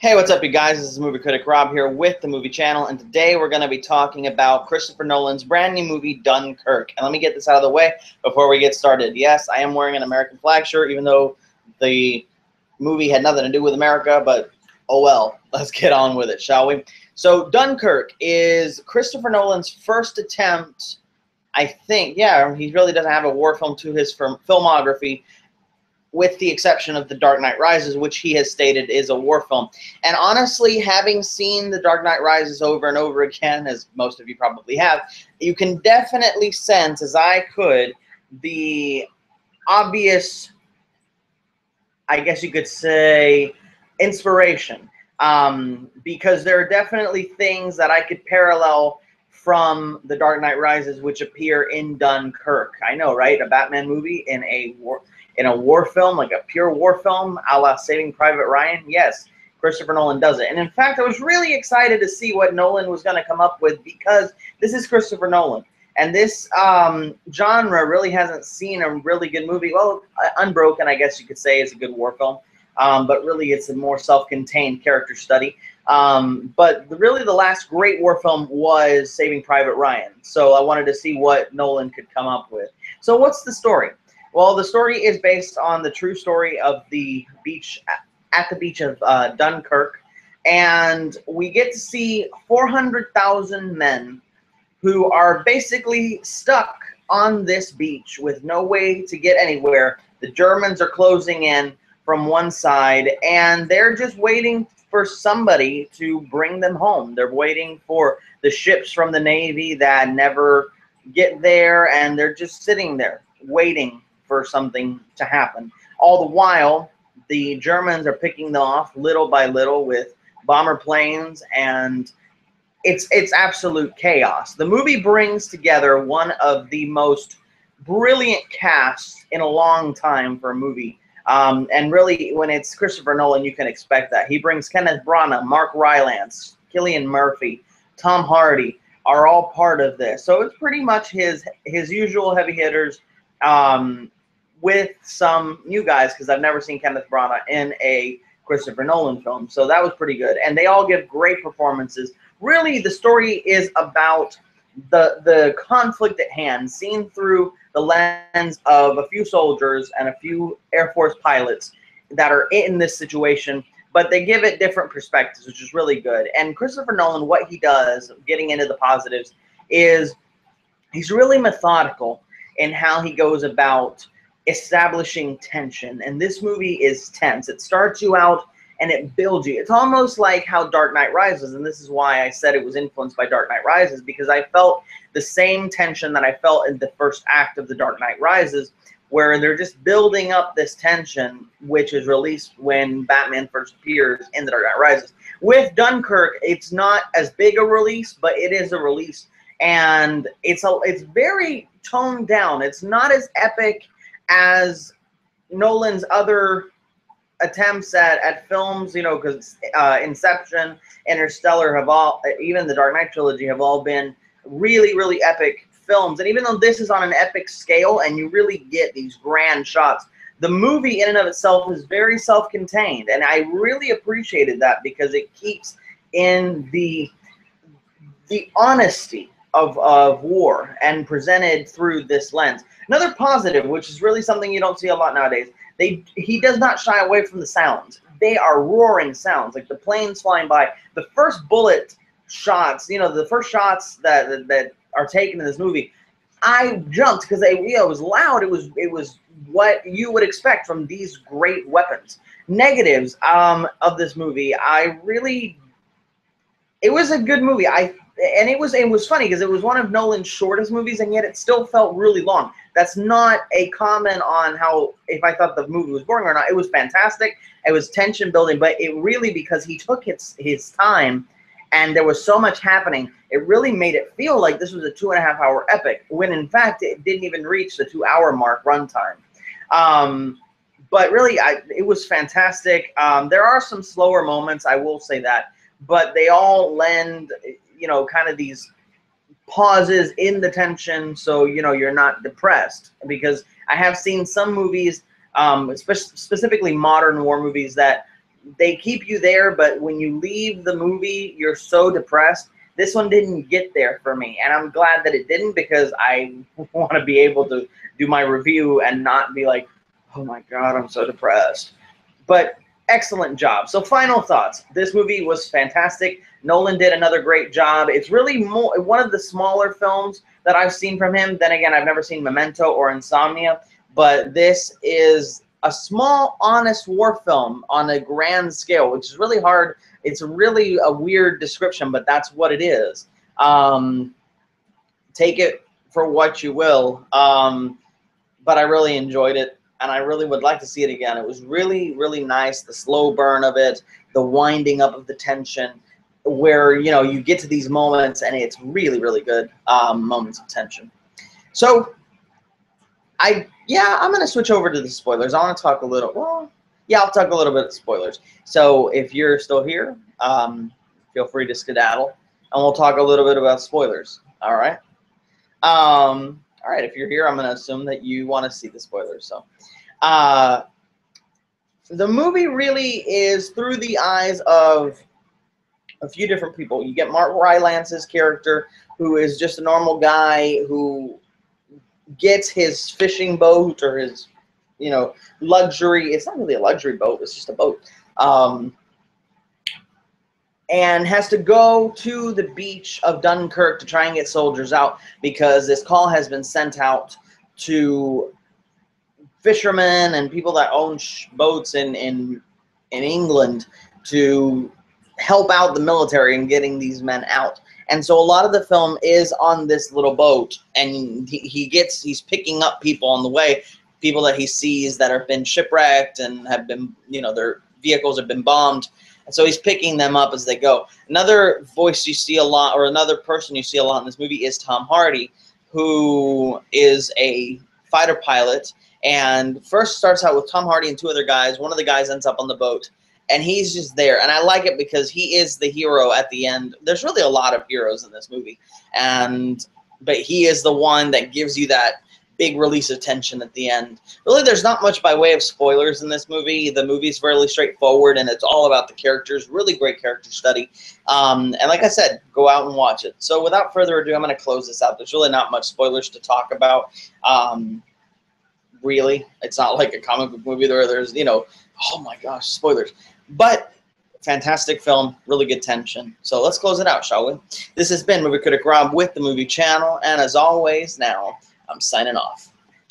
Hey, what's up, you guys? This is Movie Critic Rob here with the Movie Channel, and today we're going to be talking about Christopher Nolan's brand new movie, Dunkirk. And let me get this out of the way before we get started. Yes, I am wearing an American flag shirt, even though the movie had nothing to do with America, but oh well. Let's get on with it, shall we? So, Dunkirk is Christopher Nolan's first attempt, I think. Yeah, he really doesn't have a war film to his filmography, with the exception of The Dark Knight Rises, which he has stated is a war film. And honestly, having seen The Dark Knight Rises over and over again, as most of you probably have, you can definitely sense, as I could, the obvious, I guess you could say, inspiration. Because there are definitely things that I could parallel from The Dark Knight Rises, which appear in Dunkirk. I know, right? A Batman movie in a war film, like a pure war film, a la Saving Private Ryan. Yes, Christopher Nolan does it. And in fact, I was really excited to see what Nolan was going to come up with, because this is Christopher Nolan. And this genre really hasn't seen a really good movie. Well, Unbroken, I guess you could say, is a good war film. But really, it's a more self-contained character study. But really, the last great war film was Saving Private Ryan. So I wanted to see what Nolan could come up with. So what's the story? Well, the story is based on the true story of the beach, at the beach of Dunkirk. And we get to see 400,000 men who are basically stuck on this beach with no way to get anywhere. The Germans are closing in from one side, and they're just waiting for somebody to bring them home. They're waiting for the ships from the Navy that never get there, and they're just sitting there waiting for something to happen. All the while, the Germans are picking them off little by little with bomber planes, and it's absolute chaos. The movie brings together one of the most brilliant casts in a long time for a movie. And really, when it's Christopher Nolan, you can expect that. He brings Kenneth Branagh, Mark Rylance, Cillian Murphy, Tom Hardy are all part of this. So it's pretty much his usual heavy hitters, with some new guys, because I've never seen Kenneth Branagh in a Christopher Nolan film. So that was pretty good. And they all give great performances. Really, the story is about the conflict at hand, seen through the lens of a few soldiers and a few Air Force pilots that are in this situation, but they give it different perspectives, which is really good. And Christopher Nolan, what he does, getting into the positives, is he's really methodical in how he goes about establishing tension. And this movie is tense. It starts you out and it builds you. It's almost like how Dark Knight Rises, and this is why I said it was influenced by Dark Knight Rises, because I felt the same tension that I felt in the first act of The Dark Knight Rises, where they're just building up this tension, which is released when Batman first appears in The Dark Knight Rises. With Dunkirk, it's not as big a release, but it is a release, and it's very toned down. It's not as epic as Nolan's other attempts at films, you know, because Inception, Interstellar have all, even the Dark Knight trilogy, have all been really, really epic films. And even though this is on an epic scale and you really get these grand shots, the movie in and of itself is very self-contained. And I really appreciated that, because it keeps in the honesty of war and presented through this lens. Another positive, which is really something you don't see a lot nowadays, he does not shy away from the sounds. They are roaring sounds, like the planes flying by. The first bullet shots, you know, the first shots that are taken in this movie, I jumped, because it was loud. It was what you would expect from these great weapons. Negatives of this movie, it was a good movie. And it was funny, because it was one of Nolan's shortest movies, and yet it still felt really long. That's not a comment on how, if I thought the movie was boring or not. It was fantastic. It was tension building, but it really, because he took his time, and there was so much happening, it really made it feel like this was a 2.5-hour epic, when in fact it didn't even reach the 2-hour mark runtime. But really, it was fantastic. There are some slower moments, I will say that, but they all lend, you know, kind of these pauses in the tension, so you know you're not depressed. Because I have seen some movies, specifically modern war movies, that they keep you there, but when you leave the movie, you're so depressed. This one didn't get there for me, and I'm glad that it didn't, because I want to be able to do my review and not be like, oh my god, I'm so depressed. But excellent job. So final thoughts. This movie was fantastic. Nolan did another great job. It's really one of the smaller films that I've seen from him. Then again, I've never seen Memento or Insomnia, but this is a small, honest war film on a grand scale, which is really hard. It's really a weird description, but that's what it is. Take it for what you will, but I really enjoyed it, and I really would like to see it again. It was really, really nice, the slow burn of it, the winding up of the tension, where, you know, you get to these moments, and it's really, really good moments of tension. So, I'm going to switch over to the spoilers. I want to talk a little, well, yeah, I'll talk a little bit of spoilers. So if you're still here, feel free to skedaddle, and we'll talk a little bit about spoilers. All right. All right. If you're here, I'm going to assume that you want to see the spoilers. So, the movie really is through the eyes of a few different people. You get Mark Rylance's character, who is just a normal guy who gets his fishing boat, or his, you know, luxury. It's not really a luxury boat. It's just a boat. And has to go to the beach of Dunkirk to try and get soldiers out, because this call has been sent out to fishermen and people that own boats in England to help out the military in getting these men out. And so a lot of the film is on this little boat, and he's picking up people on the way, people that he sees that have been shipwrecked and have been, you know, their vehicles have been bombed. And so he's picking them up as they go. Another voice you see a lot, or another person you see a lot in this movie, is Tom Hardy, who is a fighter pilot. And first starts out with Tom Hardy and two other guys. One of the guys ends up on the boat, and he's just there. And I like it because he is the hero at the end. There's really a lot of heroes in this movie, but he is the one that gives you that big release of tension at the end. Really, there's not much by way of spoilers in this movie. The movie's fairly straightforward, and it's all about the characters. Really great character study. And like I said, go out and watch it. So without further ado, I'm going to close this out. There's really not much spoilers to talk about. Really, it's not like a comic book movie where there's, you know, oh my gosh, spoilers. But fantastic film, really good tension. So let's close it out, shall we? This has been Movie Critic Rob with the Movie Channel, and as always, now I'm signing off.